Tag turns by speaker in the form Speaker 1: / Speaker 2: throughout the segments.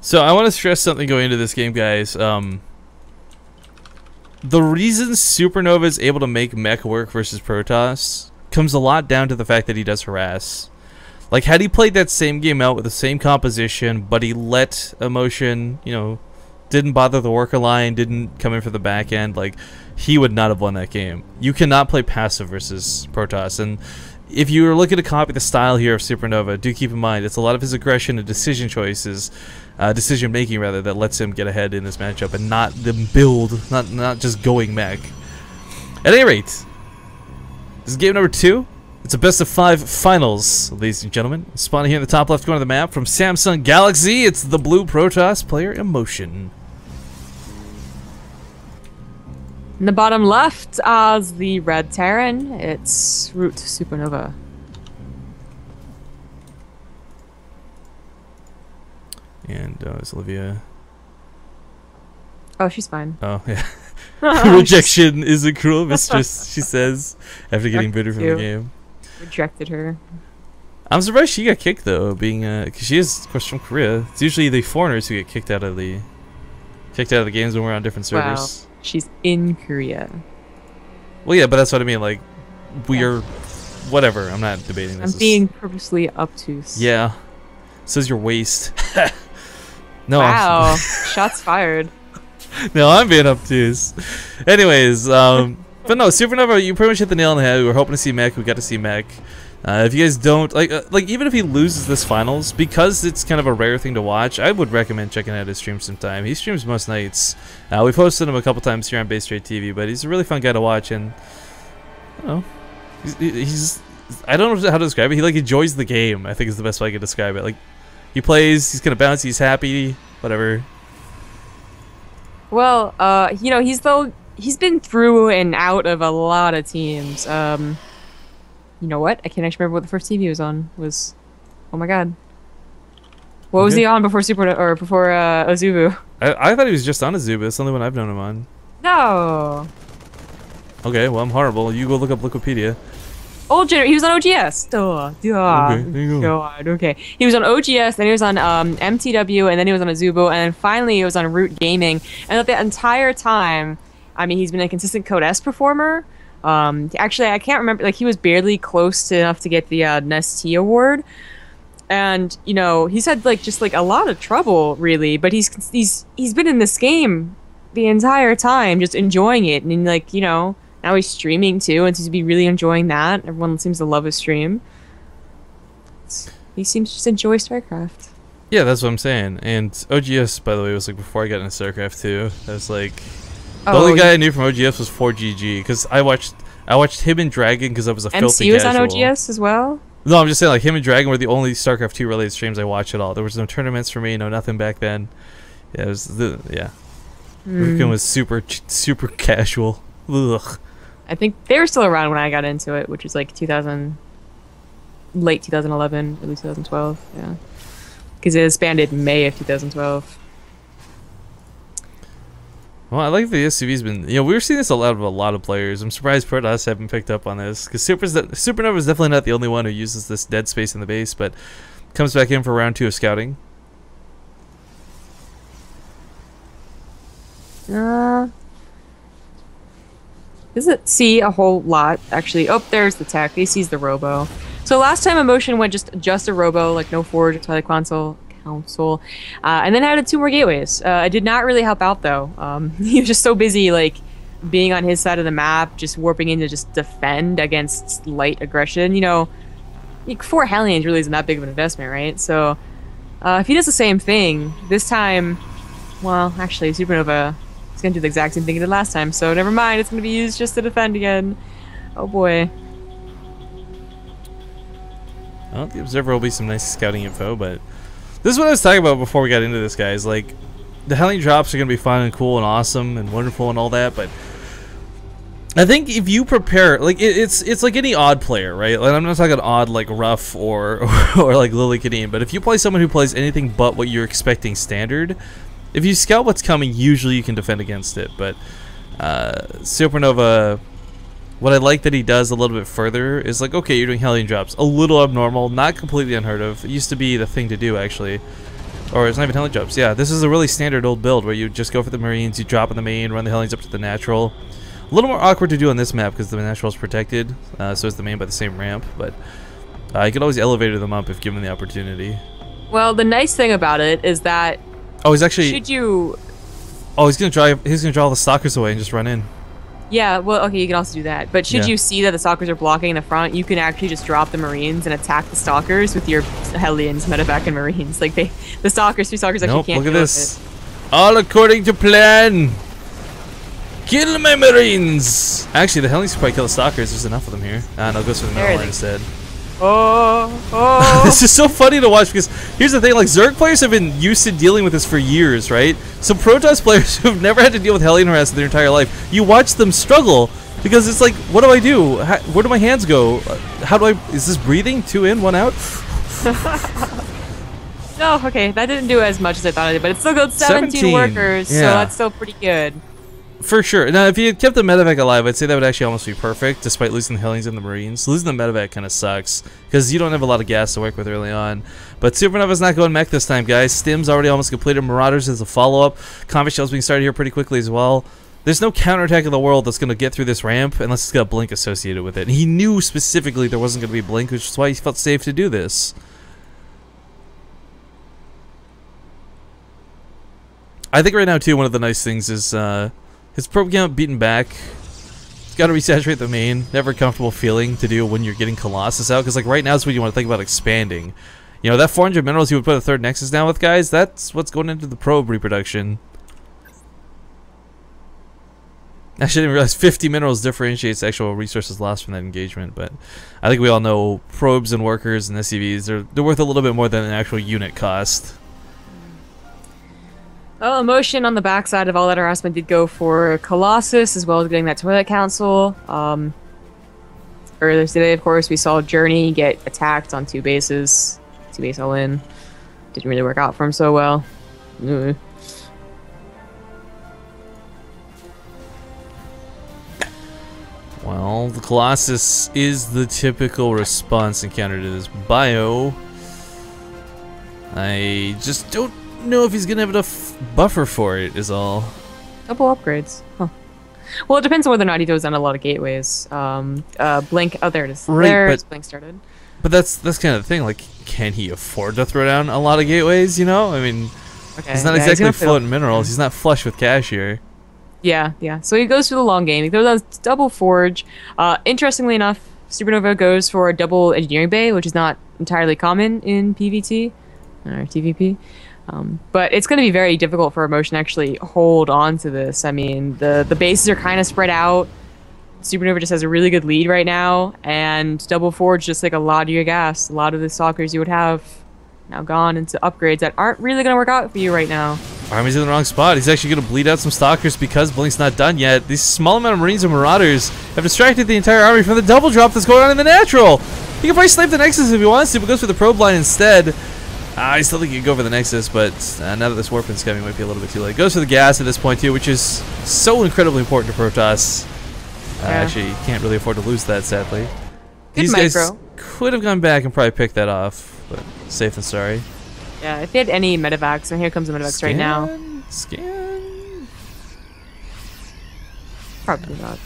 Speaker 1: So I want to stress something going into this game, guys. The reason SuperNova is able to make mech work versus Protoss comes a lot down to the fact that he does harass. Like, had he played that same game out with the same composition, but he let emotion, you know, didn't bother the worker line, didn't come in for the back end, like, he would not have won that game. You cannot play passive versus Protoss, and if you are looking to copy the style here of SuperNova, do keep in mind it's a lot of his aggression and decision choices, decision making rather, that lets him get ahead in this matchup, and not them build, not just going mech. At any rate, this is game number 2. It's a best of 5 finals, ladies and gentlemen. Spawning here in the top left corner of the map from Samsung Galaxy, it's the blue Protoss player Emotion.
Speaker 2: In the bottom left is the red Terran. It's Root SuperNova.
Speaker 1: And is Olivia?
Speaker 2: Oh, she's fine.
Speaker 1: Oh, yeah. Rejection is a cruel mistress, she says, after getting booted from the game.
Speaker 2: Rejected her.
Speaker 1: I'm surprised she got kicked though, being because she is, of course, from Korea. It's usually the foreigners who get kicked out of the games when we're on different servers.
Speaker 2: Wow, she's in Korea.
Speaker 1: Well, yeah, but that's what I mean. Like, we are, whatever. I'm not debating this.
Speaker 2: I'm being purposely obtuse.
Speaker 1: Yeah. Says your waist. No.
Speaker 2: Wow. Shots fired.
Speaker 1: No, I'm being obtuse. Anyways, but no, SuperNova, you pretty much hit the nail on the head. We were hoping to see mech. We got to see mech. If you guys don't like even if he loses this finals, because it's kind of a rare thing to watch, I would recommend checking out his stream sometime. He streams most nights. We've hosted him a couple times here on Base Trade TV, but he's a really fun guy to watch, and I don't know, he's I don't know how to describe it. He like enjoys the game, I think is the best way I could describe it. Like, he plays, he's gonna bounce, he's happy, whatever.
Speaker 2: Well, you know, he's been through and out of a lot of teams. You know what? I can't actually remember what the first team he was on was. Oh my god. What was he on before before Azubu?
Speaker 1: I thought he was just on Azubu. That's the only one I've known him on.
Speaker 2: No.
Speaker 1: Okay, well, I'm horrible. You go look up Wikipedia.
Speaker 2: He was on OGS. Duh.
Speaker 1: Okay, there you go.
Speaker 2: God, okay. He was on OGS, then he was on MTW, and then he was on Azubu, and then finally he was on Root Gaming. And the entire time, I mean, he's been a consistent Code S performer. Actually, I can't remember. Like, he was barely close enough to get the Nestea award, and you know, he's had just a lot of trouble, really. But he's been in this game the entire time, just enjoying it, and you know. Now he's streaming too, and seems to be really enjoying that. Everyone seems to love his stream. He seems to just enjoy StarCraft.
Speaker 1: Yeah, that's what I'm saying. And OGS, by the way, was like before I got into StarCraft 2. That was like the only guy I knew from OGS was 4GG, because I watched him and Dragon because I was a filthy
Speaker 2: MC was
Speaker 1: casual.
Speaker 2: on OGS as well.
Speaker 1: No, I'm just saying, like, him and Dragon were the only StarCraft 2 related streams I watched at all. There was no tournaments for me, no nothing back then. Yeah, it was Rukin was super casual. Ugh.
Speaker 2: I think they were still around when I got into it, which was like late 2011, early 2012. Yeah, because it expanded in May of 2012.
Speaker 1: Well, I like the SCV's been. You know, we were seeing this a lot of players. I'm surprised Protoss haven't picked up on this, because SuperNova is definitely not the only one who uses this dead space in the base, but comes back in for round 2 of scouting.
Speaker 2: Doesn't see a whole lot, actually. Oh, there's the tech. He sees the robo. So last time Emotion went just a robo, like no forge or Twilight Council, and then added 2 more gateways. It did not really help out though. He was just so busy like being on his side of the map, just warping in to just defend against light aggression. You know, 4 Hellions really isn't that big of an investment, right? So if he does the same thing this time, well, actually, SuperNova. It's gonna do the exact same thing it did last time, so never mind. It's gonna be used just to defend again. Oh boy.
Speaker 1: Well, the Observer will be some nice scouting info, but this is what I was talking about before we got into this, guys. Like, the Hellion drops are gonna be fun and cool and awesome and wonderful and all that, but I think if you prepare, like, it's like any odd player, right? Like, I'm not talking odd like Ruff or like Lily Kadeen, but if you play someone who plays anything but what you're expecting standard, if you scout what's coming, usually you can defend against it. But SuperNova, what I like that he does a little bit further is like, okay, you're doing Hellion drops, a little abnormal, not completely unheard of. It used to be the thing to do, actually. Or it's not even Hellion jumps. Yeah, this is a really standard old build where you just go for the Marines, you drop on the main, run the Hellions up to the natural. A little more awkward to do on this map because the natural is protected, so is the main by the same ramp, but you could always elevator them up if given the opportunity.
Speaker 2: Well, the nice thing about it is that
Speaker 1: he's actually...
Speaker 2: should you...
Speaker 1: Oh, he's gonna draw all the stalkers away and just run in.
Speaker 2: Yeah, well, okay, you can also do that. But should you see that the stalkers are blocking in the front, you can actually just drop the Marines and attack the stalkers with your Hellions, medevac, and Marines. Like, the three stalkers actually can't
Speaker 1: look at
Speaker 2: deal
Speaker 1: this.
Speaker 2: with it.
Speaker 1: All according to plan. Kill my Marines! Actually, the Hellions can probably kill the stalkers. There's enough of them here. No, it goes for the middle line instead.
Speaker 2: Oh.
Speaker 1: This is so funny to watch because here's the thing, like Zerg players have been used to dealing with this for years, right? So Protoss players who've never had to deal with Hellion harass their entire life, you watch them struggle because it's like, what do I do? Where do my hands go? How do I, is this breathing? 2 in, 1 out?
Speaker 2: No, okay, that didn't do as much as I thought it did, but it still got 17 workers, so that's still pretty good.
Speaker 1: For sure. Now, if you had kept the medevac alive, I'd say that would actually almost be perfect, despite losing the Hellions and the Marines. Losing the medevac kind of sucks, because you don't have a lot of gas to work with early on. But SuperNova's not going mech this time, guys. Stim's already almost completed. Marauders is a follow-up. Combat Shell's being started here pretty quickly as well. There's no counterattack in the world that's going to get through this ramp unless it's got a blink associated with it. And he knew specifically there wasn't going to be blink, which is why he felt safe to do this. I think right now, too, one of the nice things is... his probe count beaten back. It's got to resaturate the main. Never a comfortable feeling to do when you're getting Colossus out. Because like right now is when you want to think about expanding. You know, that 400 minerals you would put a third Nexus down with, guys, that's what's going into the probe reproduction. Actually, I didn't realize 50 minerals differentiates actual resources lost from that engagement. But I think we all know probes and workers and SCVs, they're worth a little bit more than an actual unit cost.
Speaker 2: Well, emotion on the backside of all that harassment did go for Colossus, as well as getting that Toilet Council. Earlier today, of course, we saw Journey get attacked on 2 bases. 2 base all in. Didn't really work out for him so well.
Speaker 1: Well, the Colossus is the typical response encounter to this bio. I just don't know if he's gonna have enough buffer for it, is all.
Speaker 2: Couple upgrades. Huh. Well, it depends on whether or not he throws down a lot of gateways. Blink. Oh, there it is.
Speaker 1: Right,
Speaker 2: there's Blink started.
Speaker 1: But that's kind of the thing. Like, can he afford to throw down a lot of gateways? You know, I mean, he's not exactly floating minerals. He's not flush with cash here.
Speaker 2: Yeah. So he goes for the long game. He throws down double forge. Interestingly enough, SuperNova goes for a double engineering bay, which is not entirely common in PvT or TVP. But it's going to be very difficult for Emotion to actually hold on to this. I mean, the bases are kind of spread out. SuperNova just has a really good lead right now, and double forge just like a lot of your gas. A lot of the stalkers you would have now gone into upgrades that aren't really going to work out for you right now.
Speaker 1: Army's in the wrong spot. He's actually going to bleed out some stalkers because Blink's not done yet. These small amount of Marines and Marauders have distracted the entire army from the double drop that's going on in the natural. He can probably snipe the Nexus if he wants to, but goes for the probe line instead. I still think he could go for the Nexus, but now that this Warpin's coming, it might be a little bit too late. Goes for the gas at this point, too, which is so incredibly important to Protoss. Actually, can't really afford to lose that, sadly. These guys could have gone back and probably picked that off, but safe than sorry.
Speaker 2: Yeah, if they had any medevacs, and here comes the medevacs right now.
Speaker 1: Scan.
Speaker 2: Probably not.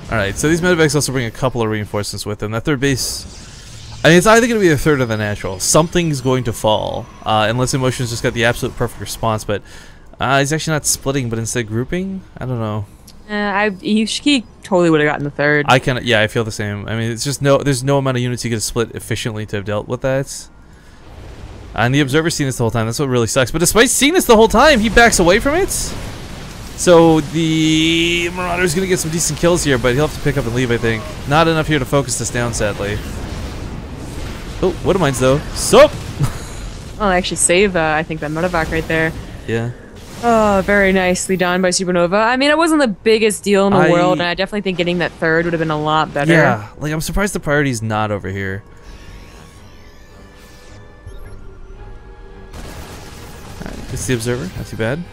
Speaker 1: Alright, so these medevacs also bring a couple of reinforcements with them. That third base... I mean, it's either going to be the third or the natural. Something's going to fall, unless Emotion's just got the absolute perfect response, but he's actually not splitting, but instead grouping? I don't know.
Speaker 2: He totally would have gotten the third.
Speaker 1: I feel the same. I mean, it's just there's no amount of units you get to split efficiently to have dealt with that. And the Observer's seen this the whole time. That's what really sucks. But despite seeing this the whole time, he backs away from it. So the Marauder's going to get some decent kills here, but he'll have to pick up and leave, I think. Not enough here to focus this down, sadly. Oh, what am I though? Sup?
Speaker 2: Well, I actually save, I think, that medevac right there.
Speaker 1: Yeah.
Speaker 2: Oh, very nicely done by SuperNova. I mean, it wasn't the biggest deal in the world, and I definitely think getting that third would have been a lot better.
Speaker 1: Yeah, like, I'm surprised the priority's not over here. Alright, it's the Observer. Not too bad.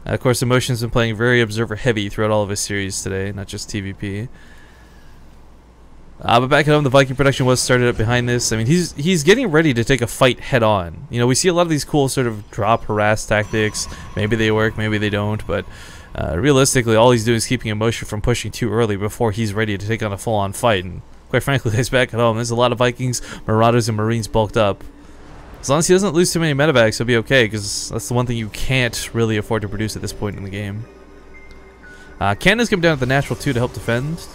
Speaker 1: Of course, Emotion's been playing very Observer heavy throughout all of his series today, not just TVP. But back at home, the Viking production was started up behind this. I mean, he's getting ready to take a fight head on. You know, we see a lot of these cool sort of drop harass tactics. Maybe they work, maybe they don't, but realistically, all he's doing is keeping Emotion from pushing too early before he's ready to take on a full-on fight. And quite frankly, guys, back at home, there's a lot of Vikings, Marauders, and Marines bulked up. As long as he doesn't lose too many medevacs, he'll be okay, because that's the one thing you can't really afford to produce at this point in the game. Cannons come down at the natural 2 to help defend.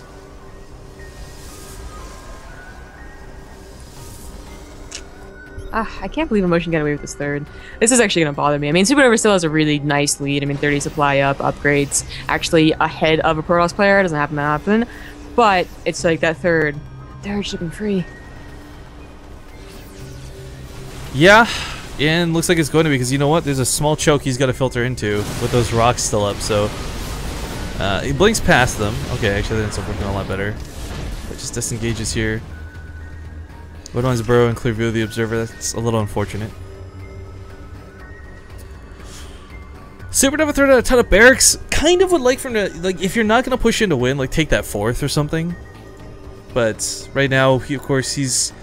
Speaker 2: I can't believe Emotion got away with this third. This is actually going to bother me. I mean, SuperNova still has a really nice lead. I mean, 30 supply up, upgrades, actually ahead of a Protoss player. It doesn't happen that often. But it's like that third shipping free.
Speaker 1: Yeah, and looks like it's going to be, because you know what? There's a small choke he's got to filter into with those rocks still up, so he blinks past them. Okay, actually that ends up working a lot better. But just disengages here. Woodwine's burrow and clear view of the observer. That's a little unfortunate. SuperNova throwing out a ton of barracks. Kind of would like from the, like, if you're not gonna push in to win, like take that 4th or something. But right now, of course, he's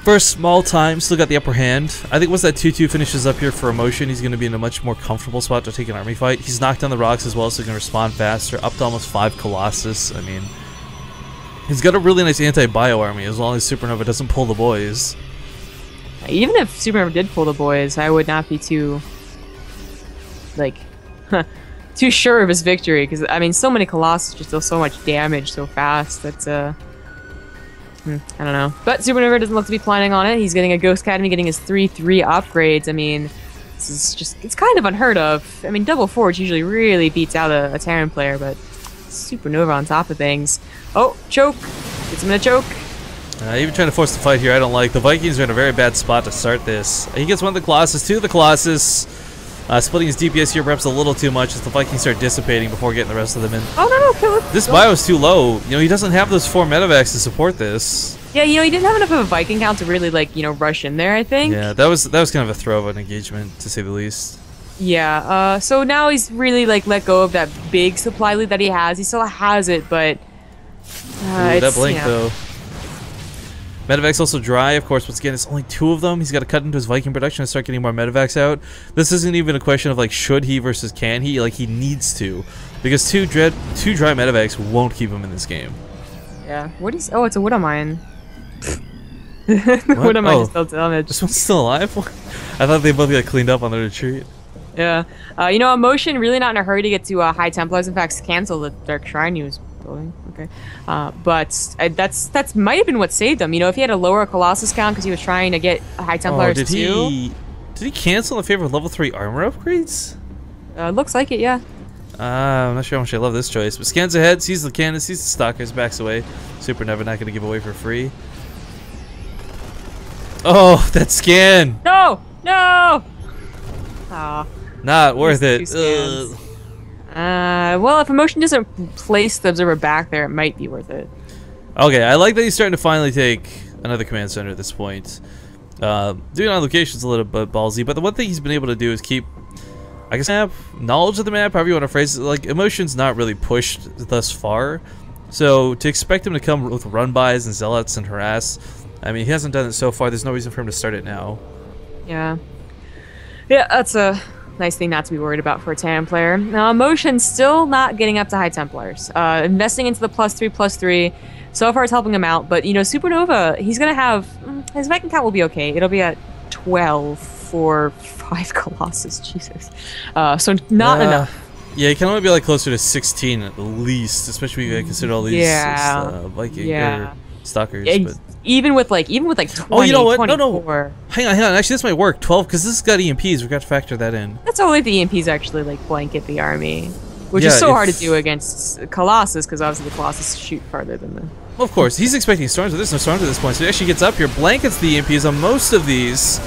Speaker 1: for a small time still got the upper hand. I think once that 2-2 finishes up here for Emotion, he's gonna be in a much more comfortable spot to take an army fight. He's knocked down the rocks as well, so he can respond faster. Up to almost 5 Colossus. I mean, he's got a really nice anti-bio army as long as SuperNova doesn't pull the boys.
Speaker 2: Even if SuperNova did pull the boys, I would not be too, like, too sure of his victory. Because, I mean, so many Colossus just deal so much damage so fast. That's, I don't know. But SuperNova doesn't look to be planning on it. He's getting a Ghost Academy, getting his 3-3 upgrades. I mean, this is just, it's kind of unheard of. I mean, Double Forge usually really beats out a Terran player, but SuperNova on top of things. Oh, choke. Gets him in a choke.
Speaker 1: Even trying to force the fight here, I don't like. The Vikings are in a very bad spot to start this. He gets one of the Colossus, 2 of the Colossus. Splitting his DPS here perhaps a little too much as the Vikings start dissipating before getting the rest of them in.
Speaker 2: Oh, no, kill it.
Speaker 1: This bio is too low. You know, he doesn't have those 4 medevacs to support this.
Speaker 2: Yeah, you know, he didn't have enough of a Viking count to really, like, you know, rush in there, I think.
Speaker 1: Yeah, that was kind of a throw of an engagement, to say the least.
Speaker 2: Yeah, so now he's really, like, let go of that big supply lead that he has. He still has it, but
Speaker 1: Ooh, that blink, though. Medevac's also dry, of course. Once again, it's only 2 of them. He's got to cut into his Viking production and start getting more Medevacs out. This isn't even a question of, like, should he versus can he. Like, he needs to. Because two dry Medevacs won't keep him in this game.
Speaker 2: Yeah. What is... Oh, it's a Widowmine. Widowmine is still damaged.
Speaker 1: This one's still alive? I thought they both got cleaned up on the retreat.
Speaker 2: Yeah. You know, Emotion really not in a hurry to get to High Templars. In fact, cancel the Dark Shrine he was building. Okay. But that's might have been what saved him. You know, if he had a lower Colossus count because he was trying to get a High Templars too.
Speaker 1: Did he cancel in favor of level 3 armor upgrades?
Speaker 2: Looks like it, yeah.
Speaker 1: I'm not sure how much I love this choice. But scans ahead, sees the cannon, sees the stalkers, backs away. SuperNova not going to give away for free. Oh, that scan!
Speaker 2: No! No! Aw.
Speaker 1: Not worth it.
Speaker 2: Well, if Emotion doesn't place the observer back there, it might be worth it.
Speaker 1: Okay, I like that he's starting to finally take another command center at this point. Doing on location's a little bit ballsy, but the one thing he's been able to do is keep, I guess, knowledge of the map, however you want to phrase it. Like, Emotion's not really pushed thus far, so to expect him to come with run-bys and zealots and harass, I mean, he hasn't done it so far. There's no reason for him to start it now.
Speaker 2: Yeah. Yeah, that's a nice thing not to be worried about for a Terran player. Now, Emotion's still not getting up to High Templars. Investing into the +3/+3. So far, it's helping him out. But, you know, SuperNova, he's going to have... His Viking count will be okay. It'll be at 12 for 5 Colossus. Jesus. So not enough.
Speaker 1: Yeah, he can only be, like, closer to 16 at least, especially when you consider all these Viking or Stalkers.
Speaker 2: Yeah,
Speaker 1: but
Speaker 2: even with like 20,
Speaker 1: oh, you know what?
Speaker 2: 24.
Speaker 1: No. Hang on. Actually, this might work. 12, because this has got EMPs. We've got to factor that in.
Speaker 2: That's only if the EMPs actually like blanket the army, which is so hard to do against Colossus, because obviously the Colossus shoot farther than the...
Speaker 1: Well, of course, he's expecting storms, but there's no storms at this point, so he actually gets up here, blankets the EMPs on most of these.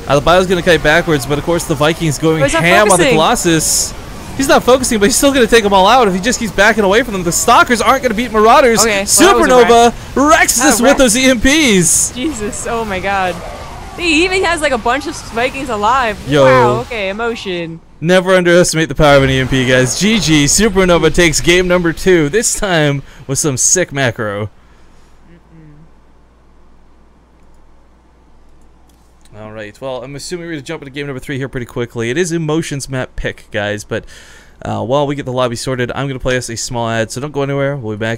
Speaker 1: The bio's going to kite backwards, but of course the Vikings going ham on the Colossus. He's not focusing, but he's still going to take them all out if he just keeps backing away from them. The Stalkers aren't going to beat Marauders.
Speaker 2: Okay,
Speaker 1: SuperNova wrecks this with those EMPs.
Speaker 2: Jesus, oh my god. He even has like a bunch of Vikings alive.
Speaker 1: Yo.
Speaker 2: Wow, okay, Emotion.
Speaker 1: Never underestimate the power of an EMP, guys. GG, SuperNova takes game number 2, this time with some sick macro. Alright, well, I'm assuming we're going to jump into game number 3 here pretty quickly. It is Emotions map pick, guys, but while we get the lobby sorted, I'm going to play us a small ad, so don't go anywhere. We'll be back.